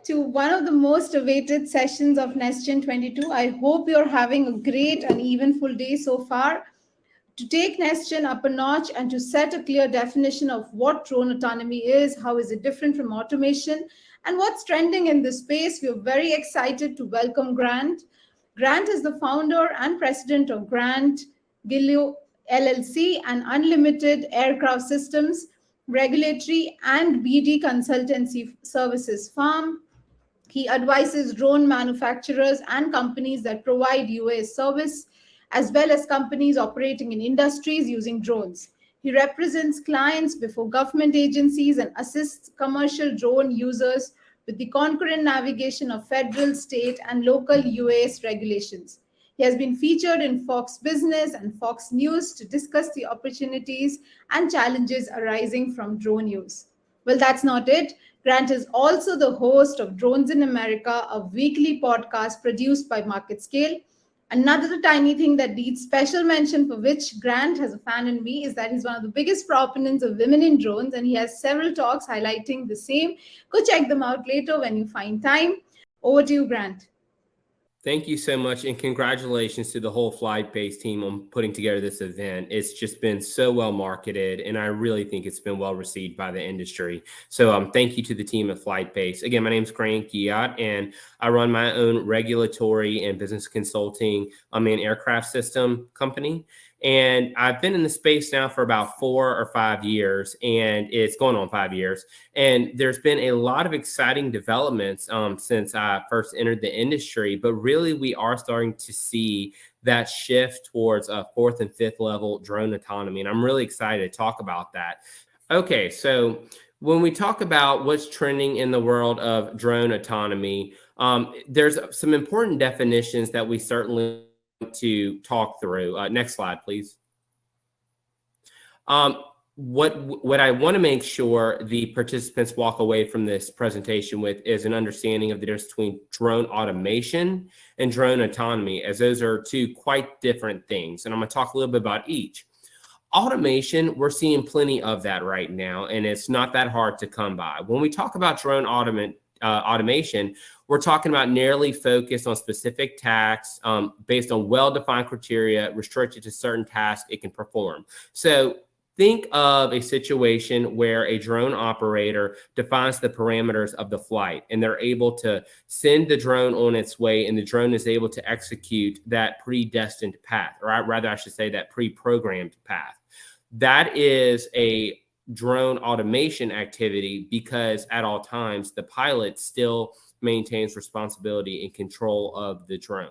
to one of the most awaited sessions of NestGen 22. I hope you're having a great and eventful day so far. To take NestGen up a notch and to set a clear definition of what drone autonomy is, how is it different from automation, and what's trending in this space, we're very excited to welcome Grant. Grant is the founder and president of Grant Gilio LLC and Unlimited Aircraft Systems Regulatory and BD Consultancy Services firm. He advises drone manufacturers and companies that provide UAS service, as well as companies operating in industries using drones. He represents clients before government agencies and assists commercial drone users with the concurrent navigation of federal, state, and local UAS regulations. He has been featured in Fox Business and Fox News to discuss the opportunities and challenges arising from drone use. Well, that's not it. Grant is also the host of Drones in America, a weekly podcast produced by Market Scale. Another tiny thing that needs special mention, for which Grant has a fan in me, is that he's one of the biggest proponents of women in drones, and he has several talks highlighting the same. Go check them out later when you find time. Over to you, Grant. Thank you so much, and congratulations to the whole FlightBase team on putting together this event. It's just been so well marketed, and I really think it's been well received by the industry. So thank you to the team at FlightBase. Again, my name is Grant Giat, and I run my own regulatory and business consulting and aircraft system company. And I've been in the space now for about 4 or 5 years, and it's going on 5 years. And there's been a lot of exciting developments since I first entered the industry. But really, we are starting to see that shift towards a 4th and 5th level drone autonomy. And I'm really excited to talk about that. Okay, so when we talk about what's trending in the world of drone autonomy, there's some important definitions that we certainly to talk through. Next slide, please. What I want to make sure the participants walk away from this presentation with is an understanding of the difference between drone automation and drone autonomy, as those are two quite different things. And I'm going to talk a little bit about each. Automation, we're seeing plenty of that right now, and it's not that hard to come by. When we talk about drone automation, we're talking about narrowly focused on specific tasks based on well-defined criteria restricted to certain tasks it can perform. So think of a situation where a drone operator defines the parameters of the flight, and they're able to send the drone on its way, and the drone is able to execute that predestined path, or rather I should say that pre-programmed path. That is a drone automation activity because at all times the pilot still maintains responsibility and control of the drone.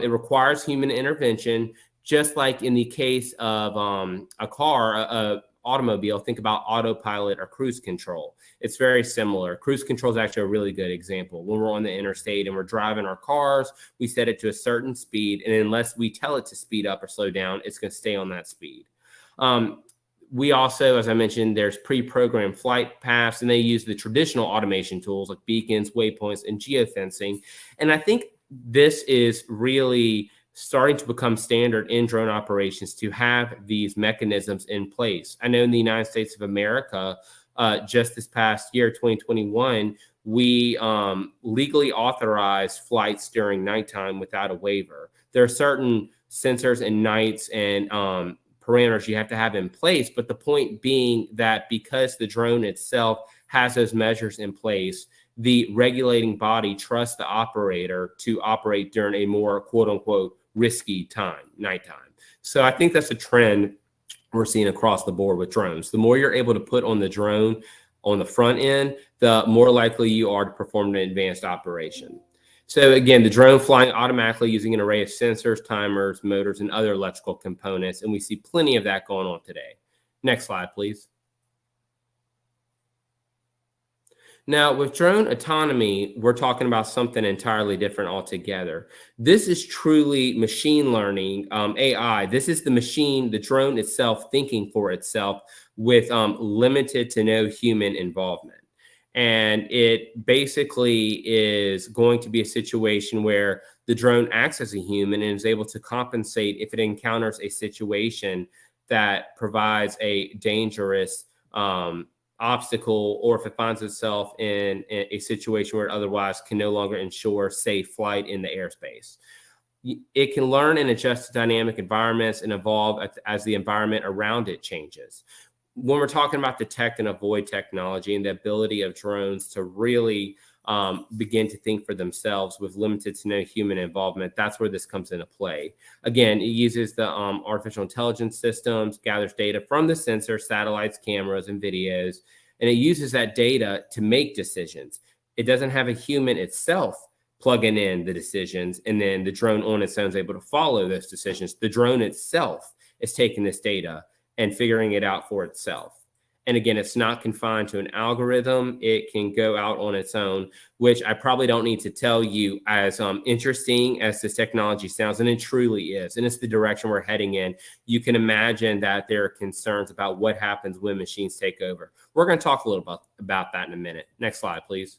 It requires human intervention, just like in the case of a car, a automobile. Think about autopilot or cruise control. It's very similar. Cruise control is actually a really good example. When we're on the interstate and we're driving our cars, we set it to a certain speed, and unless we tell it to speed up or slow down, it's going to stay on that speed. We also, as I mentioned, there's pre-programmed flight paths, and they use the traditional automation tools like beacons, waypoints, and geofencing. And I think this is really starting to become standard in drone operations to have these mechanisms in place. I know in the United States of America, just this past year, 2021, we legally authorized flights during nighttime without a waiver. There are certain sensors and nights and parameters you have to have in place. But the point being that because the drone itself has those measures in place, the regulating body trusts the operator to operate during a more quote unquote risky time, nighttime. So I think that's a trend we're seeing across the board with drones. The more you're able to put on the drone on the front end, the more likely you are to perform an advanced operation. So again, the drone flying automatically using an array of sensors, timers, motors, and other electrical components. And we see plenty of that going on today. Next slide, please. Now, with drone autonomy, we're talking about something entirely different altogether. This is truly machine learning, AI. This is the machine, the drone itself thinking for itself with limited to no human involvement. And it basically is going to be a situation where the drone acts as a human and is able to compensate if it encounters a situation that provides a dangerous obstacle, or if it finds itself in a situation where it otherwise can no longer ensure safe flight in the airspace. It can learn and adjust to dynamic environments and evolve as the environment around it changes. When we're talking about detect and avoid technology and the ability of drones to really begin to think for themselves with limited to no human involvement, that's where this comes into play. Again, it uses the artificial intelligence systems, gathers data from the sensor, satellites, cameras, and videos, and it uses that data to make decisions. It doesn't have a human itself plugging in the decisions, and then the drone on its own is able to follow those decisions. The drone itself is taking this data and figuring it out for itself. And again, it's not confined to an algorithm. It can go out on its own, which I probably don't need to tell you, as interesting as this technology sounds, and it truly is, and it's the direction we're heading in. You can imagine that there are concerns about what happens when machines take over. We're going to talk a little about that in a minute. Next slide, please.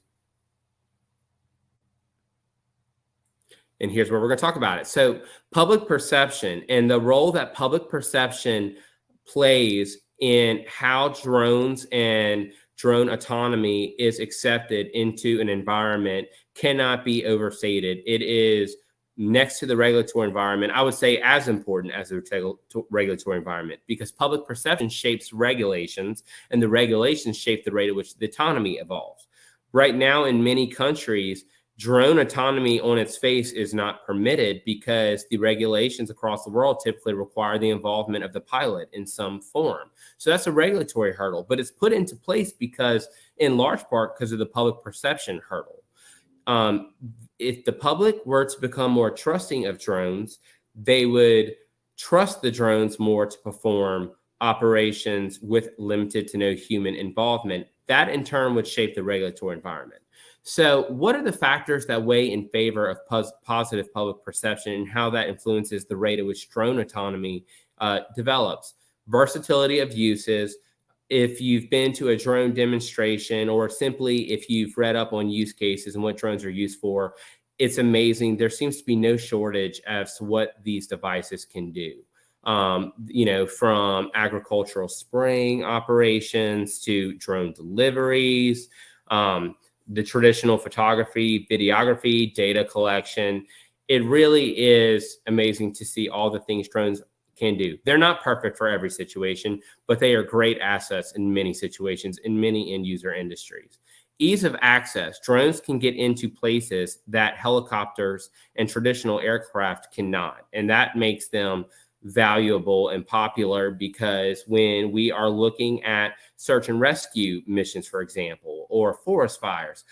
And here's where we're going to talk about it. So public perception and the role that public perception plays in how drones and drone autonomy is accepted into an environment cannot be overstated. It is next to the regulatory environment, I would say as important as the regulatory environment, because public perception shapes regulations, and the regulations shape the rate at which the autonomy evolves. Right now, in many countries, drone autonomy on its face is not permitted because the regulations across the world typically require the involvement of the pilot in some form. So that's a regulatory hurdle, but it's put into place because, in large part, because of the public perception hurdle. If the public were to become more trusting of drones, they would trust the drones more to perform operations with limited to no human involvement. That in turn would shape the regulatory environment. So what are the factors that weigh in favor of positive public perception, and how that influences the rate at which drone autonomy develops? Versatility of uses. If you've been to a drone demonstration, or simply if you've read up on use cases and what drones are used for, it's amazing. There seems to be no shortage as to what these devices can do. From agricultural spraying operations to drone deliveries, the traditional photography, videography, data collection. It really is amazing to see all the things drones can do. They're not perfect for every situation, but they are great assets in many situations in many end user industries. Ease of access. Drones can get into places that helicopters and traditional aircraft cannot, and that makes them valuable and popular, because when we are looking at search and rescue missions, for example, or forest fires,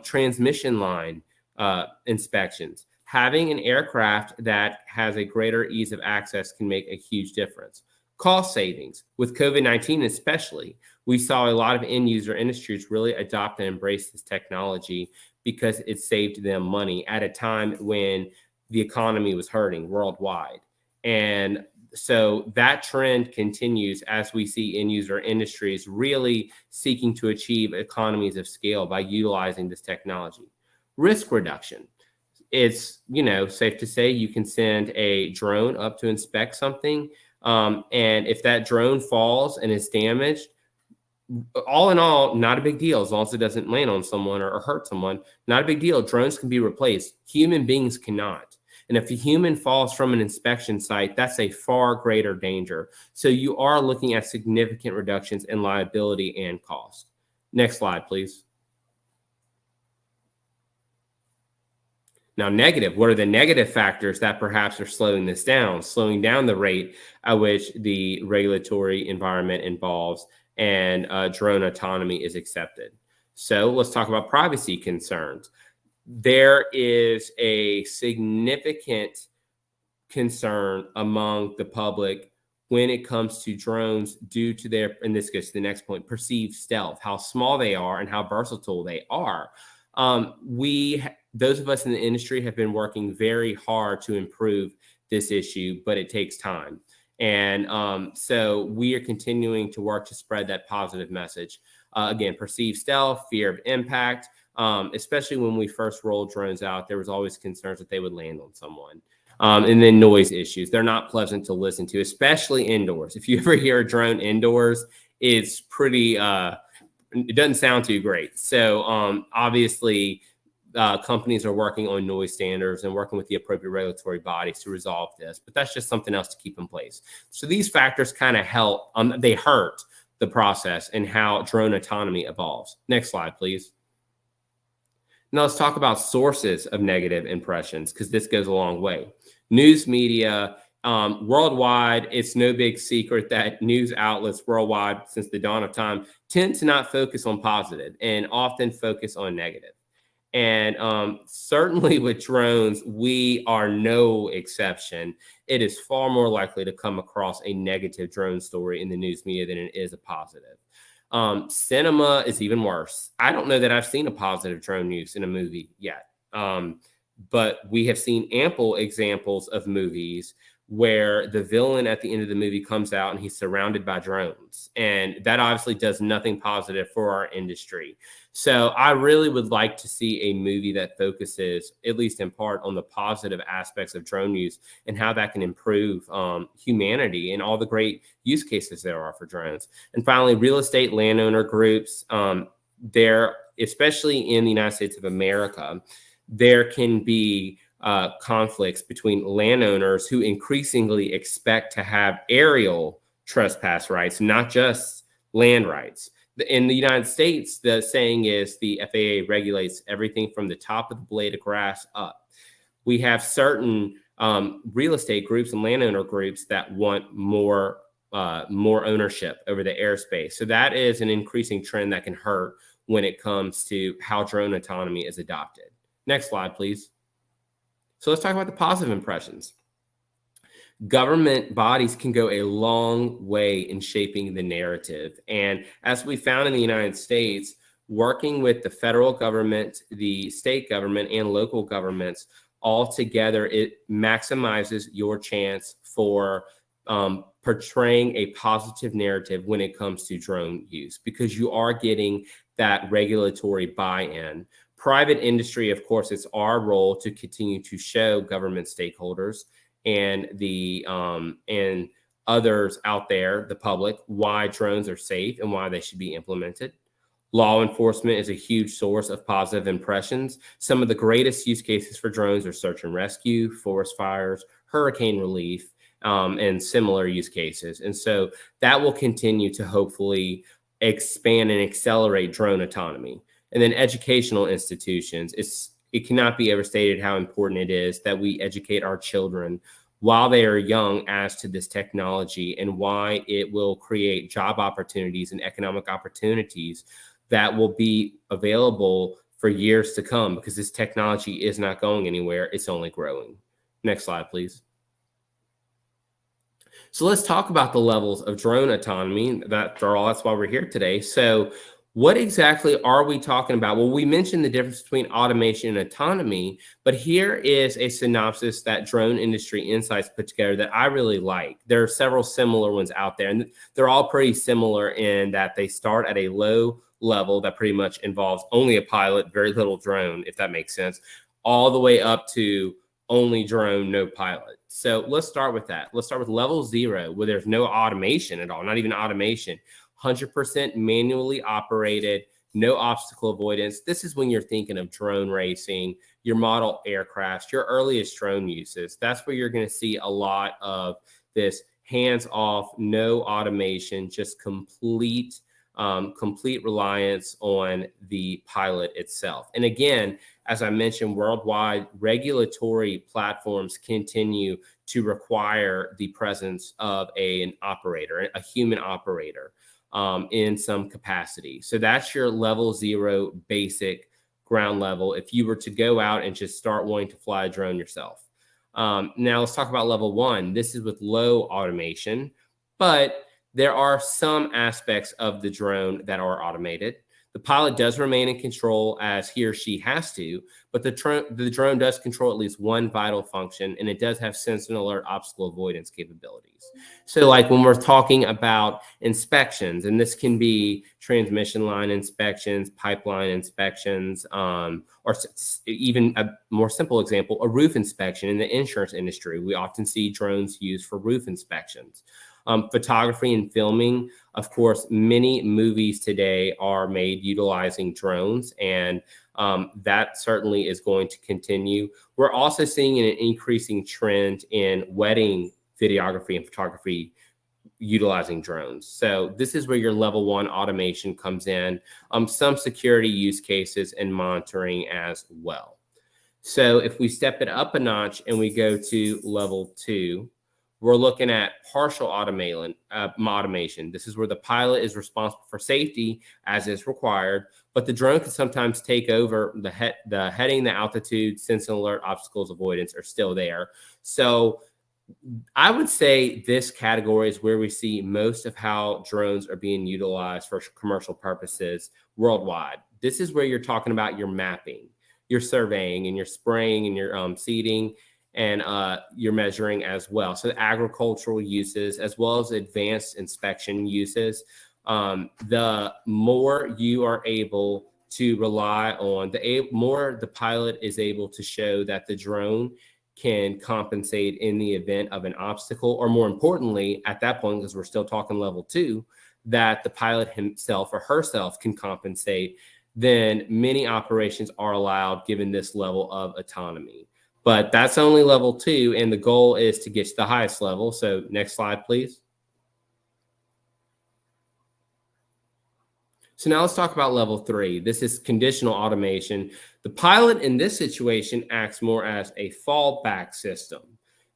transmission line inspections, having an aircraft that has a greater ease of access can make a huge difference. Cost savings. With COVID-19 especially, we saw a lot of end user industries really adopt and embrace this technology because it saved them money at a time when the economy was hurting worldwide. And so that trend continues as we see end user industries really seeking to achieve economies of scale by utilizing this technology. Risk reduction. It's, safe to say you can send a drone up to inspect something. And if that drone falls and is damaged, all in all, not a big deal as long as it doesn't land on someone or hurt someone. Not a big deal. Drones can be replaced. Human beings cannot. And if a human falls from an inspection site, that's a far greater danger. So you are looking at significant reductions in liability and cost. Next slide, please. Now, negative. What are the negative factors that perhaps are slowing this down, slowing down the rate at which the regulatory environment involves and drone autonomy is accepted? So let's talk about privacy concerns. There is a significant concern among the public when it comes to drones due to their, and this goes to the next point, perceived stealth, how small they are and how versatile they are. Those of us in the industry have been working very hard to improve this issue, but it takes time. And so we are continuing to work to spread that positive message. Again, perceived stealth, fear of impact, especially when we first rolled drones out, there was always concerns that they would land on someone. And then noise issues. They're not pleasant to listen to, especially indoors. If you ever hear a drone indoors, it's pretty, it doesn't sound too great. So obviously, companies are working on noise standards and working with the appropriate regulatory bodies to resolve this, but that's just something else to keep in place. So these factors kind of help, they hurt the process and how drone autonomy evolves. Next slide, please. Now let's talk about sources of negative impressions, because this goes a long way. News media, worldwide, it's no big secret that news outlets worldwide since the dawn of time tend to not focus on positive and often focus on negative. And certainly with drones, we are no exception. It is far more likely to come across a negative drone story in the news media than it is a positive. Cinema is even worse. I don't know that I've seen a positive drone use in a movie yet. But we have seen ample examples of movies where the villain at the end of the movie comes out and he's surrounded by drones. And that obviously does nothing positive for our industry. So I really would like to see a movie that focuses, at least in part, on the positive aspects of drone use and how that can improve humanity and all the great use cases there are for drones. And finally, real estate landowner groups, especially in the United States of America, there can be conflicts between landowners who increasingly expect to have aerial trespass rights, not just land rights. In the United States, the saying is the FAA regulates everything from the top of the blade of grass up. We have certain real estate groups and landowner groups that want more ownership over the airspace. So that is an increasing trend that can hurt when it comes to how drone autonomy is adopted. Next slide, please. So let's talk about the positive impressions. Government bodies can go a long way in shaping the narrative. And as we found in the United States, working with the federal government, the state government, and local governments all together, it maximizes your chance for portraying a positive narrative when it comes to drone use, because you are getting that regulatory buy-in. Private industry, of course, it's our role to continue to show government stakeholders and and others out there, the public, why drones are safe and why they should be implemented. Law enforcement is a huge source of positive impressions. Some of the greatest use cases for drones are search and rescue, forest fires, hurricane relief, and similar use cases. And so that will continue to hopefully expand and accelerate drone autonomy. And then educational institutions, it cannot be overstated how important it is that we educate our children while they are young as to this technology and why it will create job opportunities and economic opportunities that will be available for years to come, because this technology is not going anywhere. It's only growing. Next slide, please. So let's talk about the levels of drone autonomy. That's why we're here today. So what exactly are we talking about? Well, we mentioned the difference between automation and autonomy, but here is a synopsis that Drone Industry Insights put together that I really like. There are several similar ones out there, and they're all pretty similar in that they start at a low level that pretty much involves only a pilot, very little drone, if that makes sense, all the way up to only drone, no pilot. So let's start with that. Let's start with level 0, where there's no automation at all, not even automation. 100% manually operated, no obstacle avoidance. This is when you're thinking of drone racing, your model aircrafts, your earliest drone uses. That's where you're going to see a lot of this hands-off, no automation, just complete reliance on the pilot itself. And again, as I mentioned, worldwide regulatory platforms continue to require the presence of an operator, a human operator, in some capacity. So that's your level 0 basic ground level if you were to go out and just start wanting to fly a drone yourself. Now let's talk about level 1. This is with low automation, but there are some aspects of the drone that are automated. The pilot does remain in control as he or she has to, but the drone does control at least one vital function, and it does have sense and alert obstacle avoidance capabilities. So like when we're talking about inspections, and this can be transmission line inspections, pipeline inspections, or even a more simple example, a roof inspection in the insurance industry. We often see drones used for roof inspections. Photography and filming, of course, many movies today are made utilizing drones, and that certainly is going to continue. We're also seeing an increasing trend in wedding videography and photography utilizing drones. So this is where your level 1 automation comes in, some security use cases and monitoring as well. So if we step it up a notch and we go to level 2, we're looking at partial automation. This is where the pilot is responsible for safety as is required, but the drone can sometimes take over the heading, the altitude, sense and alert, obstacles avoidance are still there. So I would say this category is where we see most of how drones are being utilized for commercial purposes worldwide. This is where you're talking about your mapping, your surveying, and your spraying, and your seeding, and your measuring as well. So agricultural uses as well as advanced inspection uses. The more you are able to rely on, the more the pilot is able to show that the drone can compensate in the event of an obstacle, or more importantly, at that point, because we're still talking level 2, that the pilot himself or herself can compensate, then many operations are allowed given this level of autonomy. But that's only level 2, and the goal is to get to the highest level. So next slide, please. So now let's talk about level 3. This is conditional automation. The pilot in this situation acts more as a fallback system.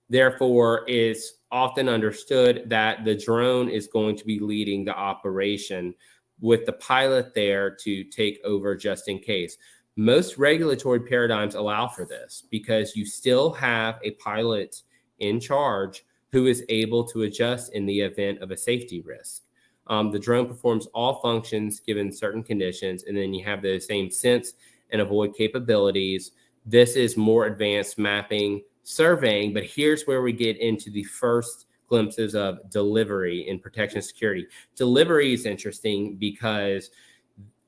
Therefore, it's often understood that the drone is going to be leading the operation with the pilot there to take over just in case. Most regulatory paradigms allow for this because you still have a pilot in charge who is able to adjust in the event of a safety risk. The drone performs all functions given certain conditions, and then you have the same sense and avoid capabilities. This is more advanced mapping, surveying, but here's where we get into the first glimpses of delivery in protection and security. Delivery is interesting because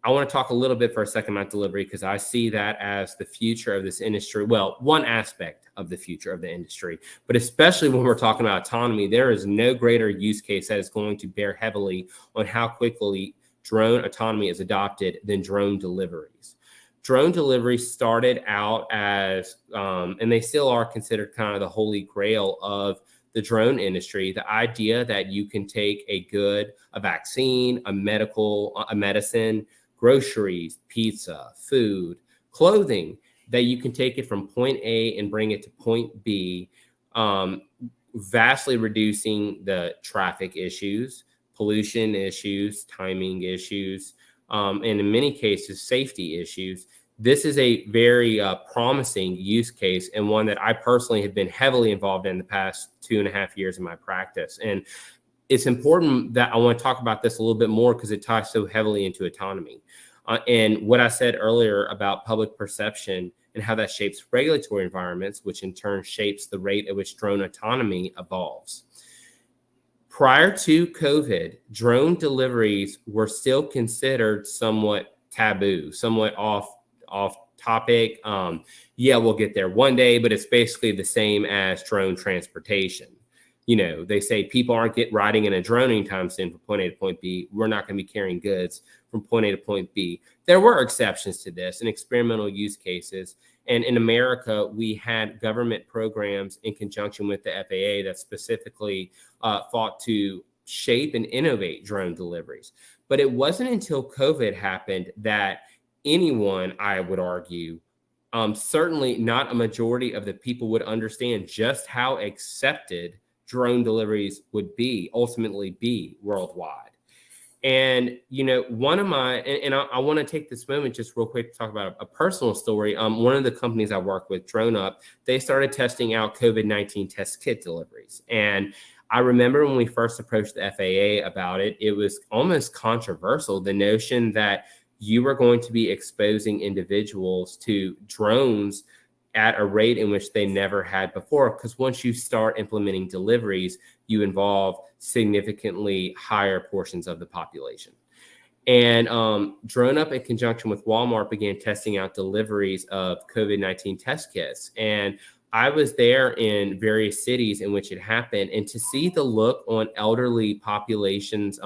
I want to talk a little bit for a second about delivery because I see that as the future of this industry. Well, one aspect of the future of the industry, but especially when we're talking about autonomy, there is no greater use case that is going to bear heavily on how quickly drone autonomy is adopted than drone deliveries. Drone deliveries started out as, and they still are considered kind of the holy grail of the drone industry. The idea that you can take a good, a vaccine, a medicine, groceries, pizza, food, clothing, that you can take it from point A and bring it to point B, vastly reducing the traffic issues, pollution issues, timing issues, and in many cases, safety issues. This is a very promising use case and one that I personally have been heavily involved in the past 2.5 years in my practice. And it's important that I want to talk about this a little bit more because it ties so heavily into autonomy. And what I said earlier about public perception and how that shapes regulatory environments, which in turn shapes the rate at which drone autonomy evolves. Prior to COVID, drone deliveries were still considered somewhat taboo, somewhat off topic. Yeah, we'll get there one day, but it's basically the same as drone transportation. You know, they say people aren't riding in a drone anytime soon from point A to point B. We're not going to be carrying goods from point A to point B. There were exceptions to this and experimental use cases. And in America, we had government programs in conjunction with the FAA that specifically fought to shape and innovate drone deliveries. But it wasn't until COVID happened that anyone, I would argue, certainly not a majority of the people would understand just how accepted drone deliveries would ultimately be worldwide. And, you know, one of my, and I want to take this moment just real quick to talk about a personal story. One of the companies I work with, DroneUp, they started testing out COVID-19 test kit deliveries. And I remember when we first approached the FAA about it, it was almost controversial, the notion that you were going to be exposing individuals to drones at a rate in which they never had before. Because once you start implementing deliveries, you involve significantly higher portions of the population. And DroneUp, in conjunction with Walmart, began testing out deliveries of COVID-19 test kits. And I was there in various cities in which it happened, and to see the look on elderly populations.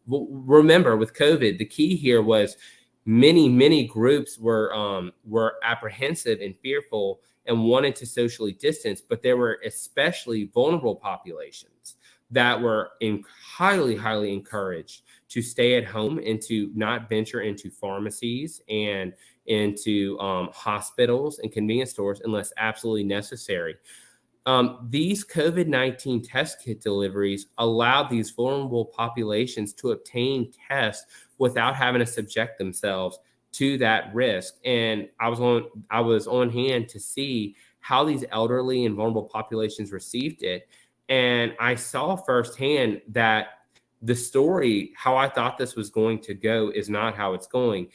Remember, with COVID, the key here was many groups were apprehensive and fearful and wanted to socially distance, but there were especially vulnerable populations that were highly encouraged to stay at home and to not venture into pharmacies and into hospitals and convenience stores unless absolutely necessary. These COVID-19 test kit deliveries allowed these vulnerable populations to obtain tests without having to subject themselves to that risk. And I was on hand to see how these elderly and vulnerable populations received it. And I saw firsthand that the story, how I thought this was going to go, is not how it's going.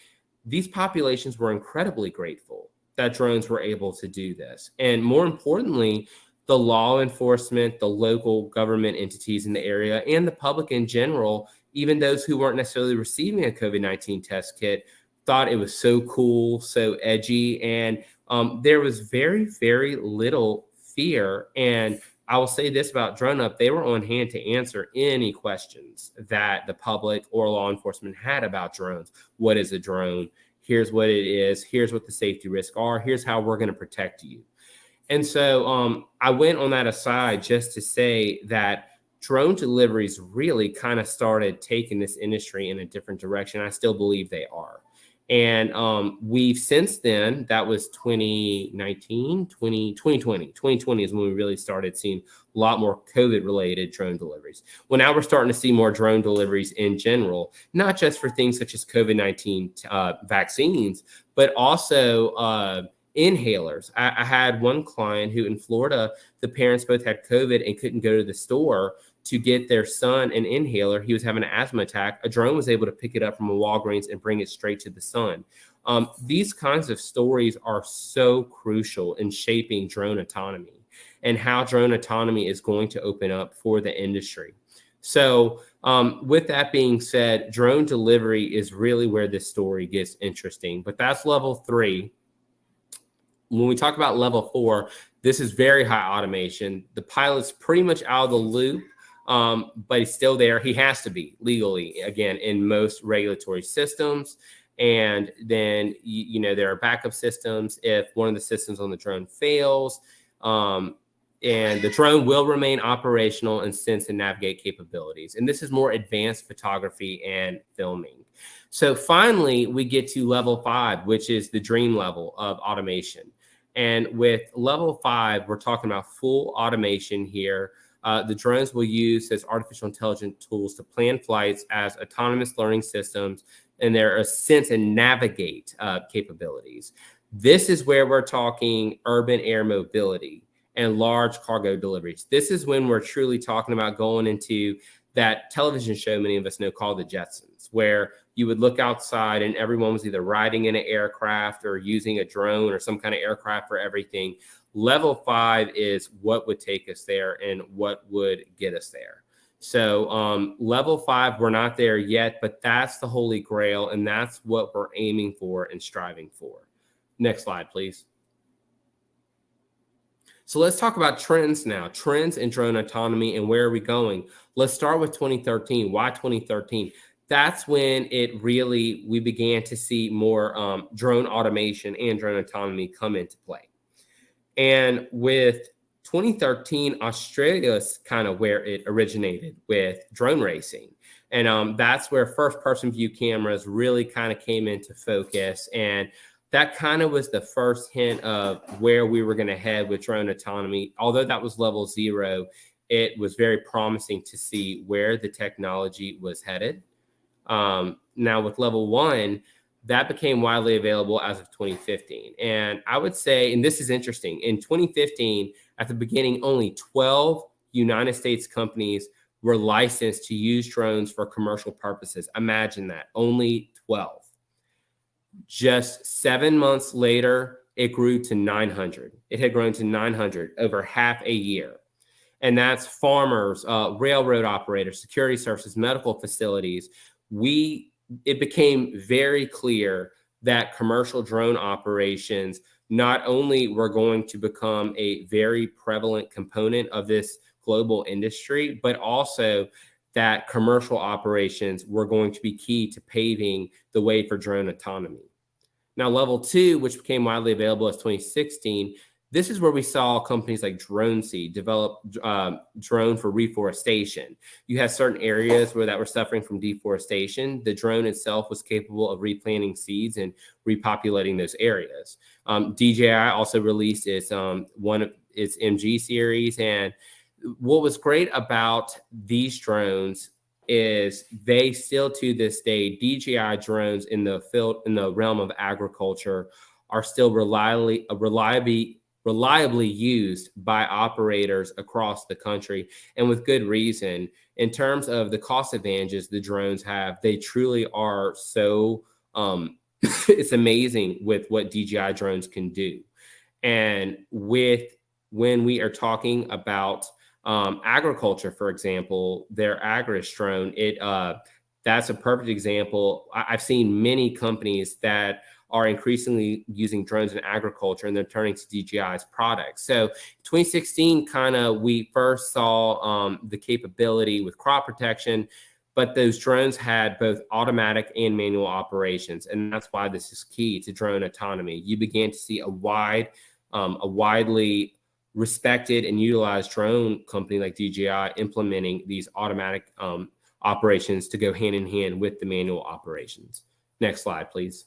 These populations were incredibly grateful that drones were able to do this. And more importantly, the law enforcement, the local government entities in the area, and the public in general, even those who weren't necessarily receiving a COVID-19 test kit, thought it was so cool, so edgy. And there was very little fear. And I will say this about Drone Up: they were on hand to answer any questions that the public or law enforcement had about drones. What is a drone? Here's what it is. Here's what the safety risks are. Here's how we're going to protect you. And so I went on that aside just to say that drone deliveries really kind of started taking this industry in a different direction. I still believe they are. And we've since then, that was 2019, 2020 is when we really started seeing a lot more COVID-related drone deliveries. Well, now we're starting to see more drone deliveries in general, not just for things such as COVID-19 vaccines, but also inhalers. I had one client who in Florida, the parents both had COVID and couldn't go to the store to get their son an inhaler. He was having an asthma attack. A drone was able to pick it up from a Walgreens and bring it straight to the son. These kinds of stories are so crucial in shaping drone autonomy and how drone autonomy is going to open up for the industry. So with that being said, drone delivery is really where this story gets interesting, but that's level 3. When we talk about level 4, this is very high automation. The pilot's pretty much out of the loop, but he's still there. He has to be legally, again, in most regulatory systems. And then, there are backup systems if one of the systems on the drone fails. And the drone will remain operational and sense and navigate capabilities. And this is more advanced photography and filming. So finally, we get to level 5, which is the dream level of automation. And with level 5, we're talking about full automation here. The drones will use as artificial intelligence tools to plan flights as autonomous learning systems, and their sense and navigate capabilities. This is where we're talking urban air mobility and large cargo deliveries. This is when we're truly talking about going into that television show many of us know called The Jetsons, where you would look outside and everyone was either riding in an aircraft or using a drone or some kind of aircraft for everything. Level 5 is what would take us there and what would get us there. So level 5, we're not there yet, but that's the holy grail, and that's what we're aiming for and striving for. Next slide, please. So let's talk about trends now, trends in drone autonomy and where are we going? Let's start with 2013. Why 2013? That's when we began to see more drone automation and drone autonomy come into play. And with 2013, Australia's kind of where it originated with drone racing. And that's where first-person view cameras really kind of came into focus. And that kind of was the first hint of where we were going to head with drone autonomy. Although that was level 0, it was very promising to see where the technology was headed. Now with level 1, that became widely available as of 2015. And I would say, and this is interesting, in 2015, at the beginning, only 12 United States companies were licensed to use drones for commercial purposes. Imagine that, only 12. Just 7 months later, it grew to 900. It had grown to 900 over half a year. And that's farmers, railroad operators, security services, medical facilities. It became very clear that commercial drone operations not only were going to become a very prevalent component of this global industry, but also that commercial operations were going to be key to paving the way for drone autonomy. Now, level 2, which became widely available as 2016, this is where we saw companies like DroneSeed develop drone for reforestation. You have certain areas where that were suffering from deforestation. The drone itself was capable of replanting seeds and repopulating those areas. DJI also released its one of its MG series, and what was great about these drones is they still to this day, DJI drones in the field, in the realm of agriculture, are still reliably used by operators across the country, and with good reason. In terms of the cost advantages the drones have, they truly are so it's amazing with what DJI drones can do. And when we are talking about agriculture, for example, their Agris drone, that's a perfect example. I've seen many companies that are increasingly using drones in agriculture, and they're turning to DJI's products. So 2016, we first saw the capability with crop protection, but those drones had both automatic and manual operations. And that's why this is key to drone autonomy. You began to see a widely respected and utilized drone company like DJI implementing these automatic operations to go hand in hand with the manual operations. Next slide, please.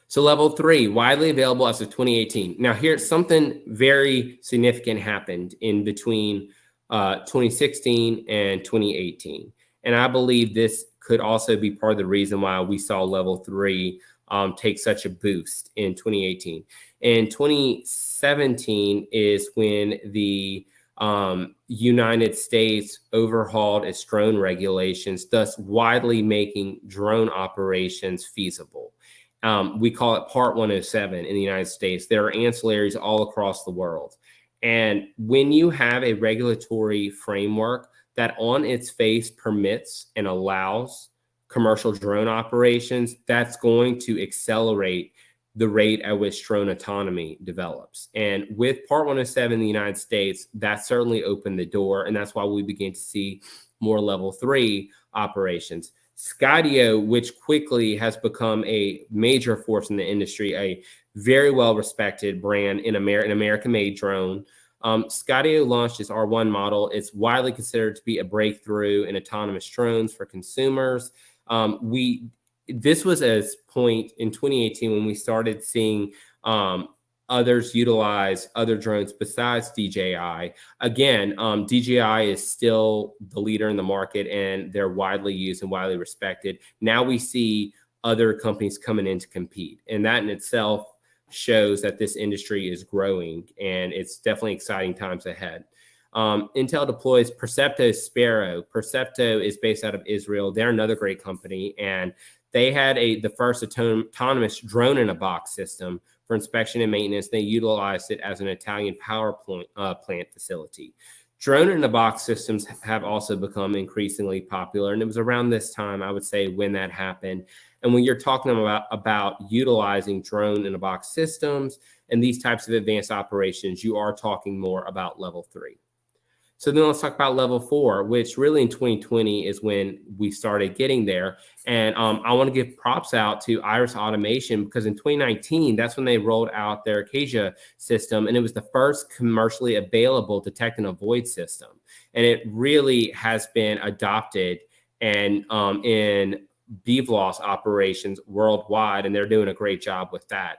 So level 3, widely available as of 2018. Now here's something very significant happened in between 2016 and 2018. And I believe this could also be part of the reason why we saw level 3 take such a boost in 2018. And 2017 is when the United States overhauled its drone regulations, thus widely making drone operations feasible. We call it Part 107 in the United States. There are ancillaries all across the world. And when you have a regulatory framework that on its face permits and allows commercial drone operations, that's going to accelerate the rate at which drone autonomy develops. And with Part 107 in the United States, that certainly opened the door. And that's why we began to see more level 3 operations. Skydio, which quickly has become a major force in the industry, a very well-respected brand in an American-made drone. Skydio launched its R1 model. It's widely considered to be a breakthrough in autonomous drones for consumers. This was a point in 2018 when we started seeing others utilize other drones besides DJI. Again, DJI is still the leader in the market, and they're widely used and widely respected. Now we see other companies coming in to compete, and that in itself shows that this industry is growing, and it's definitely exciting times ahead. Intel deploys Percepto Sparrow. Percepto is based out of Israel. They're another great company, and they had the first autonomous drone-in-a-box system for inspection and maintenance. They utilized it as an Italian power plant facility. Drone-in-a-box systems have also become increasingly popular, and it was around this time, I would say, when that happened. And when you're talking about utilizing drone-in-a-box systems and these types of advanced operations, you are talking more about level 3. So then let's talk about level 4, which really in 2020 is when we started getting there. And I want to give props out to Iris Automation, because in 2019, that's when they rolled out their Acacia system. And it was the first commercially available detect and avoid system. And it really has been adopted and in BVLOS operations worldwide. And they're doing a great job with that.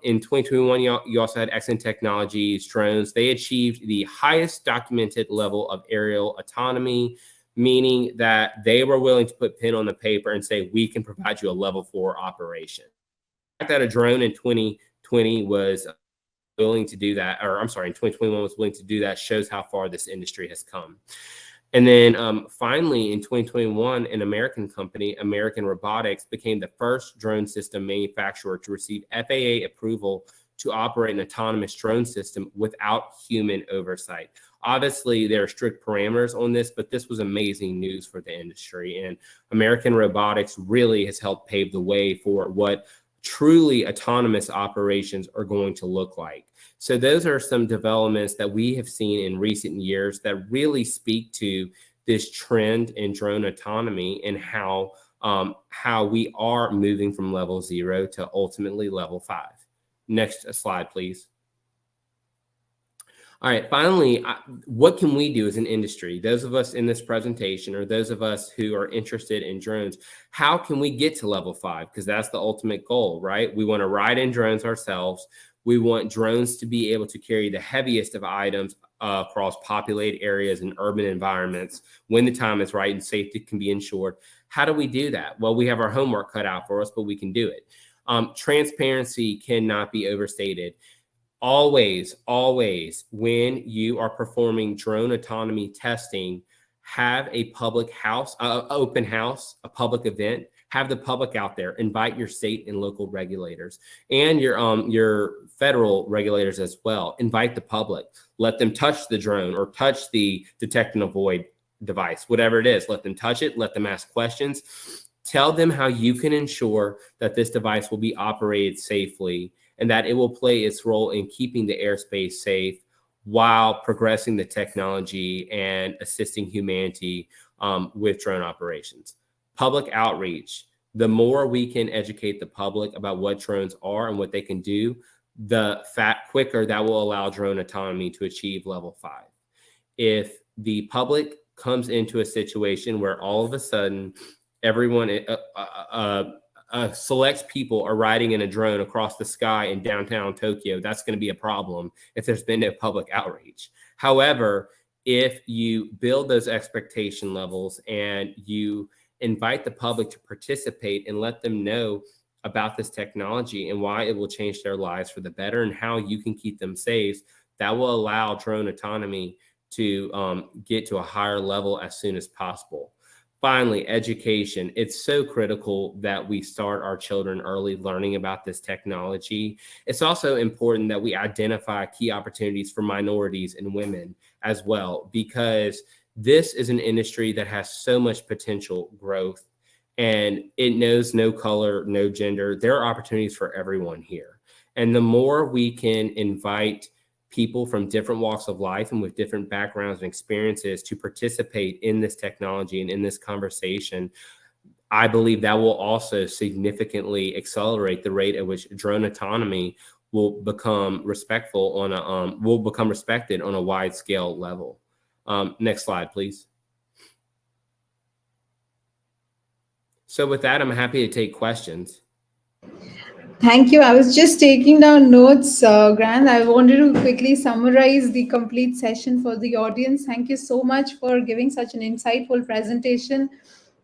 In 2021, you also had Exxon Technologies drones. They achieved the highest documented level of aerial autonomy, meaning that they were willing to put pen on the paper and say, we can provide you a level 4 operation. The fact that a drone in 2020 was willing to do that, or I'm sorry, in 2021 was willing to do that, shows how far this industry has come. And then finally, in 2021, an American company, American Robotics, became the first drone system manufacturer to receive FAA approval to operate an autonomous drone system without human oversight. Obviously, there are strict parameters on this, but this was amazing news for the industry. And American Robotics really has helped pave the way for what truly autonomous operations are going to look like. So those are some developments that we have seen in recent years that really speak to this trend in drone autonomy and how we are moving from level 0 to ultimately level 5. Next slide, please. All right, finally, what can we do as an industry? Those of us in this presentation, or those of us who are interested in drones, how can we get to level 5? Because that's the ultimate goal, right? We want to ride in drones ourselves. We want drones to be able to carry the heaviest of items across populated areas and urban environments when the time is right and safety can be ensured. How do we do that? Well, we have our homework cut out for us, but we can do it. Transparency cannot be overstated. Always, when you are performing drone autonomy testing, have a public house, open house, a public event. Have the public out there. Invite your state and local regulators and your federal regulators as well. Invite the public. Let them touch the drone or touch the detect and avoid device, whatever it is. Let them touch it. Let them ask questions. Tell them how you can ensure that this device will be operated safely and that it will play its role in keeping the airspace safe while progressing the technology and assisting humanity with drone operations. Public outreach. The more we can educate the public about what drones are and what they can do, the quicker that will allow drone autonomy to achieve level 5. If the public comes into a situation where all of a sudden everyone select people are riding in a drone across the sky in downtown Tokyo, that's going to be a problem if there's been no public outreach. However, if you build those expectation levels and you invite the public to participate and let them know about this technology and why it will change their lives for the better and how you can keep them safe, that will allow drone autonomy to get to a higher level as soon as possible. Finally, education. It's so critical that we start our children early learning about this technology. It's also important that we identify key opportunities for minorities and women as well, because this is an industry that has so much potential growth and it knows no color, no gender. There are opportunities for everyone here. And the more we can invite people from different walks of life and with different backgrounds and experiences to participate in this technology and in this conversation, I believe that will also significantly accelerate the rate at which drone autonomy will become respected on a wide scale level. Next slide, please. So with that, I'm happy to take questions. Thank you. I was just taking down notes, Grant. I wanted to quickly summarize the complete session for the audience. Thank you so much for giving such an insightful presentation.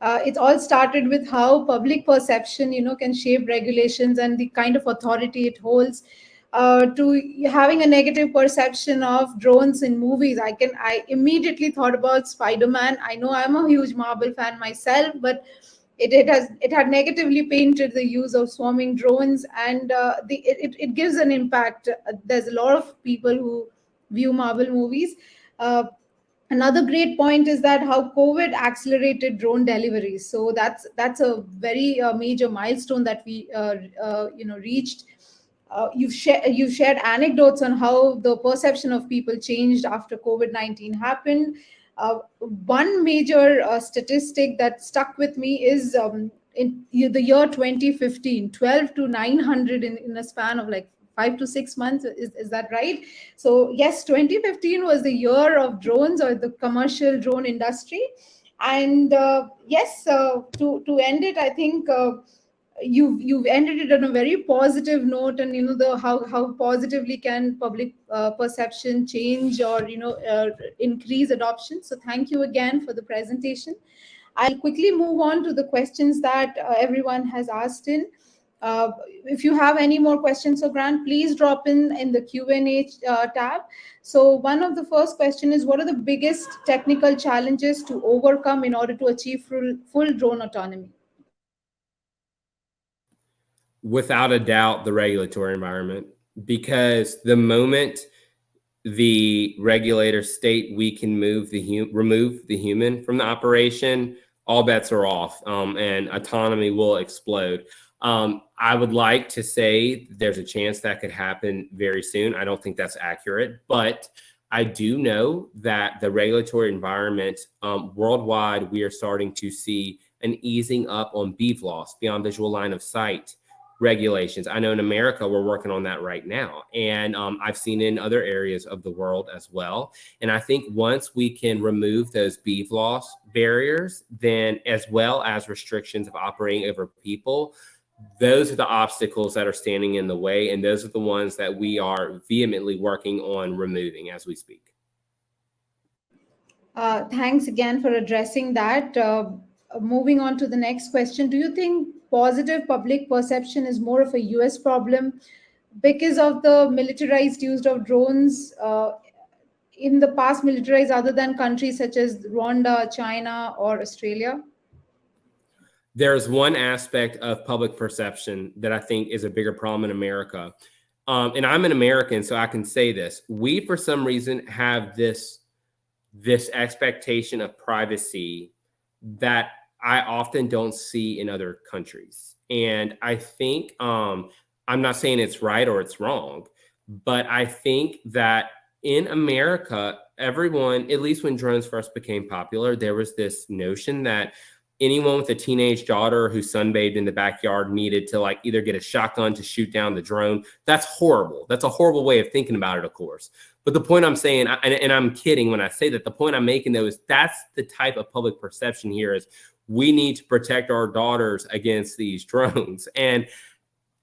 It all started with how public perception, can shape regulations and the kind of authority it holds. To having a negative perception of drones in movies, I immediately thought about Spider-Man. I know I'm a huge Marvel fan myself, but it had negatively painted the use of swarming drones, and it gives an impact. There's a lot of people who view Marvel movies. Another great point is that how COVID accelerated drone deliveries. So that's a very major milestone that we reached. You've shared anecdotes on how the perception of people changed after COVID-19 happened. One major statistic that stuck with me is in the year 2015, 12 to 900 in a span of like 5 to 6 months. Is that right? So yes, 2015 was the year of drones or the commercial drone industry. And yes, to end it, I think you've ended it on a very positive note, and the how positively can public perception change or increase adoption. So thank you again for the presentation. I'll quickly move on to the questions that everyone has asked in. If you have any more questions or Grant, please drop in the Q&A tab. So one of the first question is, what are the biggest technical challenges to overcome in order to achieve full drone autonomy? Without a doubt, the regulatory environment, because the moment the regulators state we can remove the human from the operation, all bets are off, and autonomy will explode. I would like to say there's a chance that could happen very soon. I don't think that's accurate, but I do know that the regulatory environment worldwide, we are starting to see an easing up on BVLOS, beyond visual line of sight regulations. I know in America, we're working on that right now. And I've seen in other areas of the world as well. And I think once we can remove those BVLOS barriers, then as well as restrictions of operating over people, those are the obstacles that are standing in the way. And those are the ones that we are vehemently working on removing as we speak. Thanks again for addressing that. Moving on to the next question, do you think positive public perception is more of a US problem because of the militarized use of drones in the past, militarized other than countries such as Rwanda, China, or Australia? There's one aspect of public perception that I think is a bigger problem in America. And I'm an American, so I can say this. We, for some reason, have this expectation of privacy that I often don't see in other countries. And I think, I'm not saying it's right or it's wrong, but I think that in America, everyone, at least when drones first became popular, there was this notion that anyone with a teenage daughter who sunbathed in the backyard needed to like either get a shotgun to shoot down the drone. That's horrible. That's a horrible way of thinking about it, of course. But the point I'm saying, and I'm kidding when I say that, the point I'm making though is that's the type of public perception here is we need to protect our daughters against these drones. And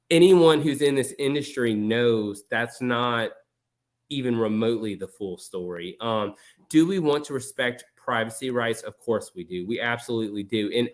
anyone who's in this industry knows that's not even remotely the full story. Do we want to respect privacy rights? Of course we do. We absolutely do. And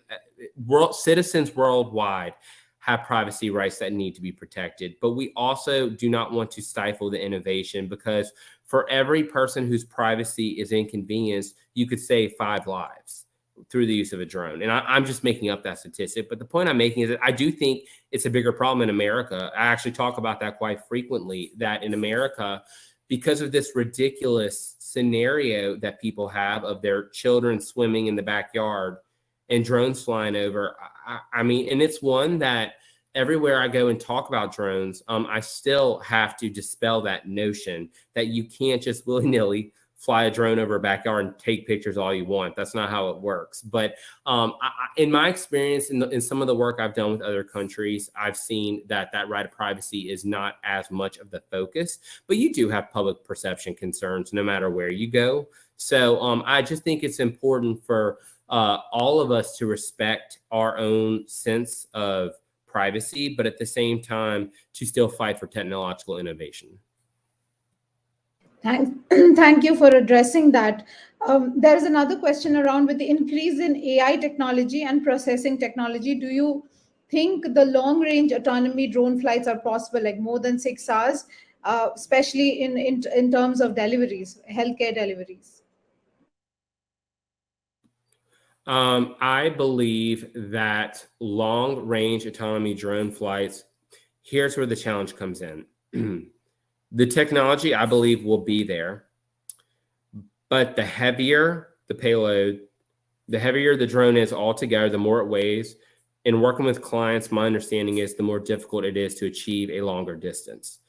citizens worldwide have privacy rights that need to be protected. But we also do not want to stifle the innovation, because for every person whose privacy is inconvenienced, you could save 5 lives through the use of a drone. And I'm just making up that statistic. But the point I'm making is that I do think it's a bigger problem in America. I actually talk about that quite frequently, that in America, because of this ridiculous scenario that people have of their children swimming in the backyard and drones flying over. I mean, and it's one that everywhere I go and talk about drones, I still have to dispel that notion that you can't just willy-nilly fly a drone over a backyard and take pictures all you want. That's not how it works. But in my experience, in some of the work I've done with other countries, I've seen that right of privacy is not as much of the focus. But you do have public perception concerns no matter where you go. So I just think it's important for all of us to respect our own sense of privacy, but at the same time, to still fight for technological innovation. Thank you for addressing that. There is another question around with the increase in AI technology and processing technology. Do you think the long-range autonomy drone flights are possible, like more than 6 hours, especially in terms of deliveries, healthcare deliveries? I believe that long-range autonomy drone flights, here's where the challenge comes in. The technology, I believe, will be there, but the heavier the payload, the heavier the drone is altogether, the more it weighs. In working with clients, my understanding is the more difficult it is to achieve a longer distance,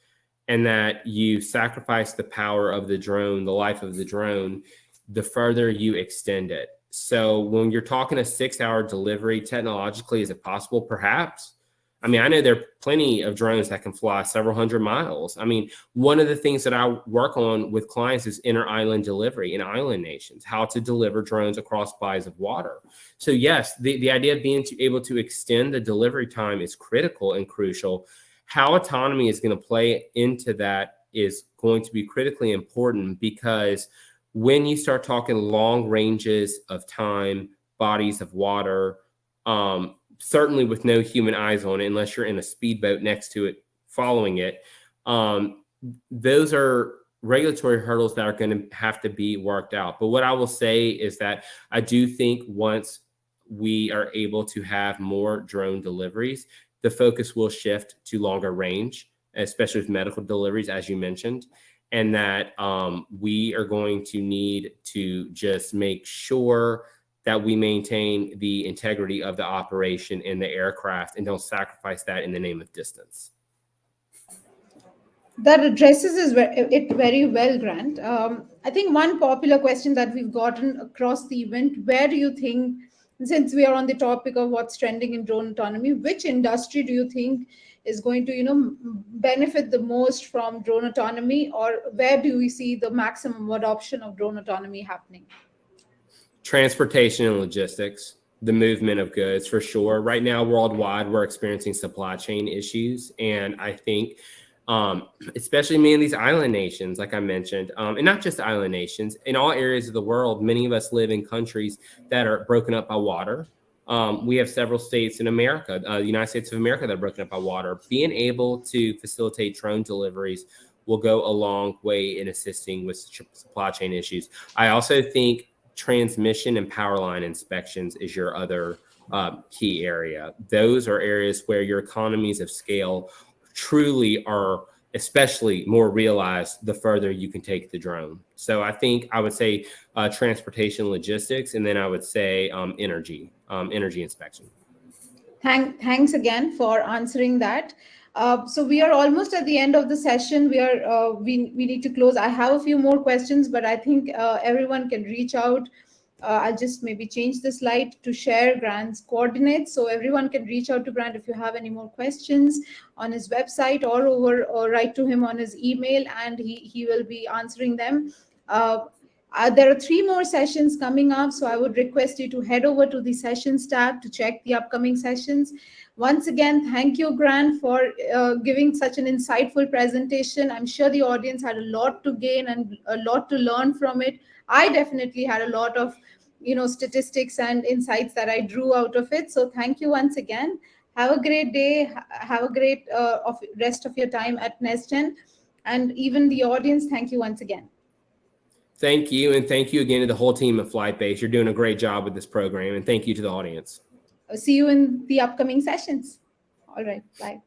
and that you sacrifice the power of the drone, the life of the drone, the further you extend it. So when you're talking a 6-hour delivery, technologically, is it possible? Perhaps. I mean, I know there are plenty of drones that can fly several hundred miles. I mean, one of the things that I work on with clients is inter-island delivery in island nations, how to deliver drones across bodies of water. So yes, the idea of being able to extend the delivery time is critical and crucial. How autonomy is going to play into that is going to be critically important, because when you start talking long ranges of time, bodies of water, certainly with no human eyes on it, unless you're in a speedboat next to it, following it. Those are regulatory hurdles that are going to have to be worked out. But what I will say is that I do think once we are able to have more drone deliveries, the focus will shift to longer range, especially with medical deliveries, as you mentioned, and that we are going to need to just make sure that we maintain the integrity of the operation in the aircraft and don't sacrifice that in the name of distance. That addresses it very well, Grant. I think one popular question that we've gotten across the event, where do you think, since we are on the topic of what's trending in drone autonomy, which industry do you think is going to, benefit the most from drone autonomy, or where do we see the maximum adoption of drone autonomy happening? Transportation and logistics, the movement of goods for sure. Right now, worldwide, we're experiencing supply chain issues. And I think, especially many of these island nations, like I mentioned, and not just island nations, in all areas of the world, many of us live in countries that are broken up by water. We have several states in America, the United States of America, that are broken up by water. Being able to facilitate drone deliveries will go a long way in assisting with supply chain issues. I also think transmission and power line inspections is your other key area. Those are areas where your economies of scale truly are especially more realized the further you can take the drone. So I think I would say transportation, logistics, and then I would say energy inspection. Thanks again for answering that. So we are almost at the end of the session. We need to close. I have a few more questions, but I think everyone can reach out. I'll just maybe change the slide to share Grant's coordinates, so everyone can reach out to Grant if you have any more questions on his website or write to him on his email, and he will be answering them. There are 3 more sessions coming up, so I would request you to head over to the sessions tab to check the upcoming sessions. Once again, thank you, Grant, for giving such an insightful presentation. I'm sure the audience had a lot to gain and a lot to learn from it. I definitely had a lot of statistics and insights that I drew out of it. So thank you once again. Have a great day. Have a great rest of your time at NestGen. And even the audience, thank you once again. Thank you. And thank you again to the whole team at FlightBase. You're doing a great job with this program. And thank you to the audience. See you in the upcoming sessions. All right. Bye.